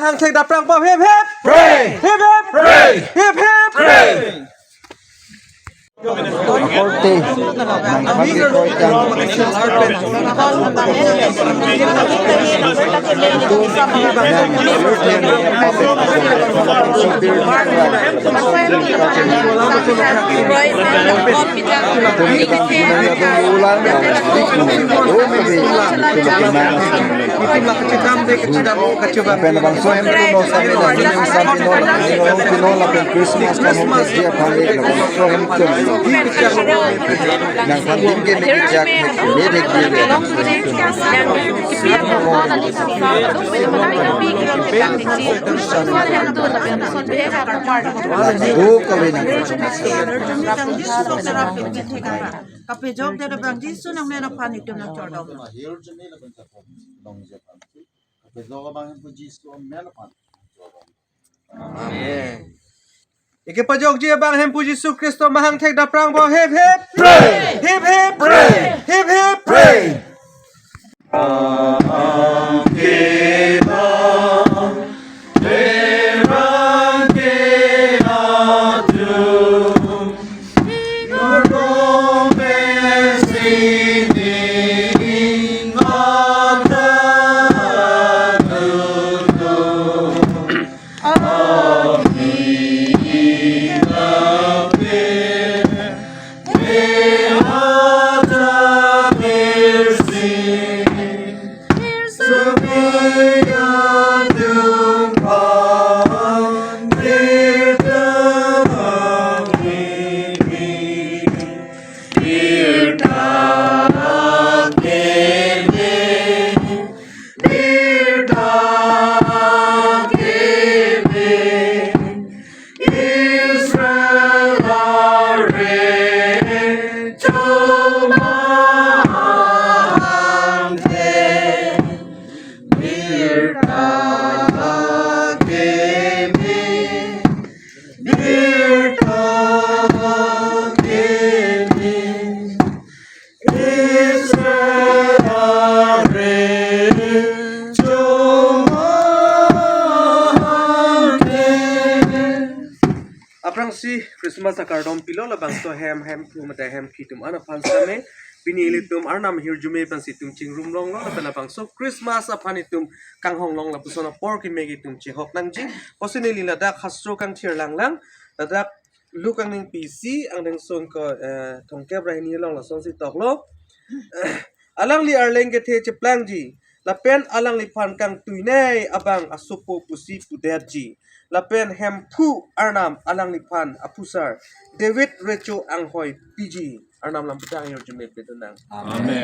Hàng thịt đập răng vào hip hip pray hip hip pray hip hip pray Yang penting ke mekijak medek dire. Oh kawin kape jog dere bang jisu nang mena panik dem nak chordom Amen. Ike pajok ji bang hem puji Yesus Kristus mahang thek da prang bo hip hip pray hip hip pray hip hip pray Si Christmas akardom pilo la bang to ham tu mata ham kitum ana pansa me pinili tum arnam hirjume pan situm chingrum long lo la bang so Christmas apani tum kang hong long la pusona pork megi tum chi hok nang jing posinili la dak hasro kang thir lang lang la dak lukang ning pc ang nang son ko thongkep ra ni long la son si tok lo alang li arleng ke the che plang ji la pen alang li phan kang tuinai abang asupo pusi pudet ji Lapen hem pu arnam alang lipan apusar David Recho Anghoi PG arnam lam putang yor jume petunang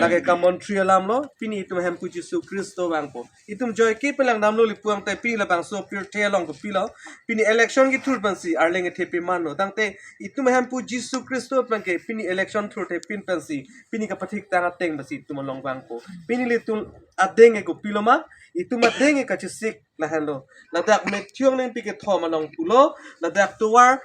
lage ka montreal lam lo pini itum hem pu jisu kristo bang po itum joy ke pelang nam lo lipuang tai pi la bang so pure te long ko pilo pini election ki thur ban si arleng the pe man no dang te itum hem pu jisu kristo bang ke pini election thur te pin pan si pini ka pathik tang ateng ba si tum long bang po pini le tul adeng e ko pilo ma itum adeng e ka chisik la hando la dak me thiong nen pi ke thoma long pulo la dak tuwar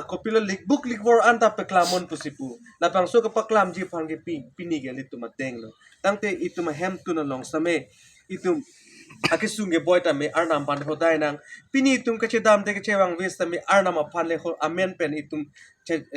kopilo likbuk likwor anta peklamon pusipu lapang so kapaklam ji pangge pini ge litu mateng lo tangte itu hem tu na long same itum akisunge boy ta me arnam pan hodai nang pini itum kache dam de kache wang west ta me arnam pan le ho amen pen itum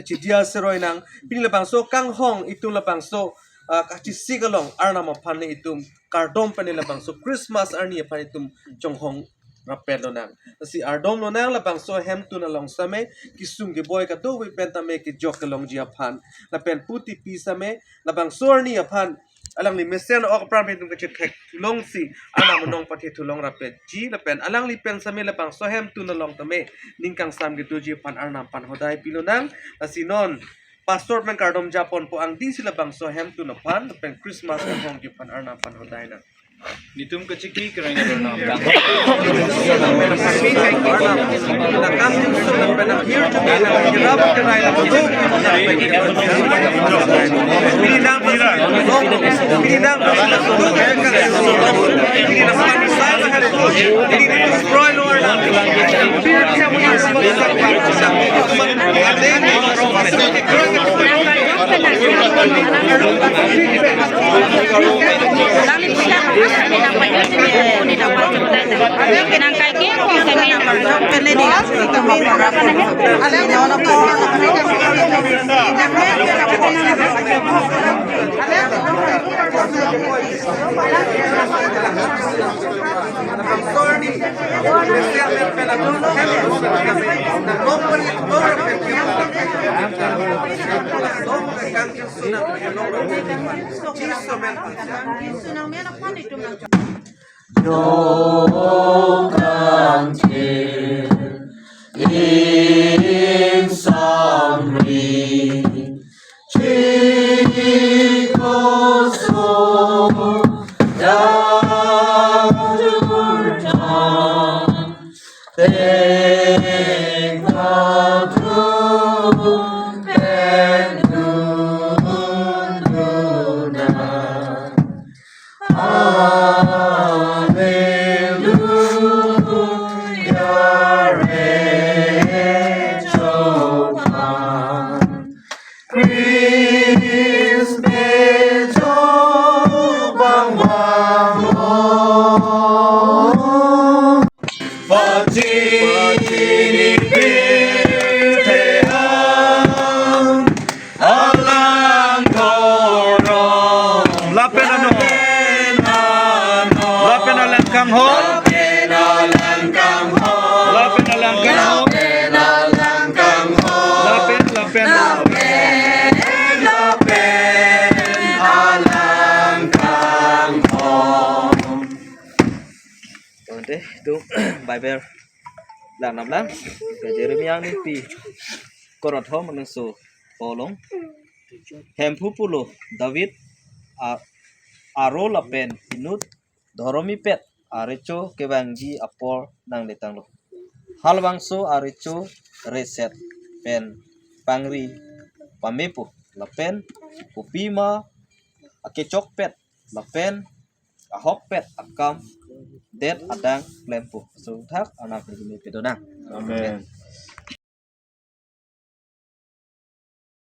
chidia seroi nang pini lapang so kang hong itum lapang so kachi sigalong arnam pan le itum kardom pen lapang so christmas arni pan itum chong hong rapel lo nang si ardom lo nang lapang so hem tu na long same kisung ge boy ka do we pen ta me ki jok ka long ji aphan la pen puti pi same lapang so ni aphan alang li mesen ok pram pen tu ka thek long si ana monong pathe tu long rapet ji la pen alang li pen same lapang so hem tu na long ta me ningkang sam ge tu ji pan arnam pan hodai pilo nang asinon pastor men kardom japon po ang di sila bang so hem tu na pan pen christmas ang hong gi pan arnam pan hodai na Nitum keciki kerana bernam. In summary, Jesus down to town, thank God to Luna. Hallelujah, Rachel, Chris Bejo, Bang Bang, Fatini Piteam, Alang Korong, Lapen ano? Lapen alang kang ho? Lapen alang kang ho? Lapen alang kang ho? Lapen alang kang ho? Lapen alang kang ho? Deh tu Bible lang nam lang ke Jeremia ni pi korotho manungso polong hempu pulo David aro lapen inut dhoromi pet arecho kebangji apor nang letang lo hal bangso arecho reset pen pangri pamepo lapen upima akechok pet lapen ahok pet akam det adang lempo so thak anak ni pedonang Amen.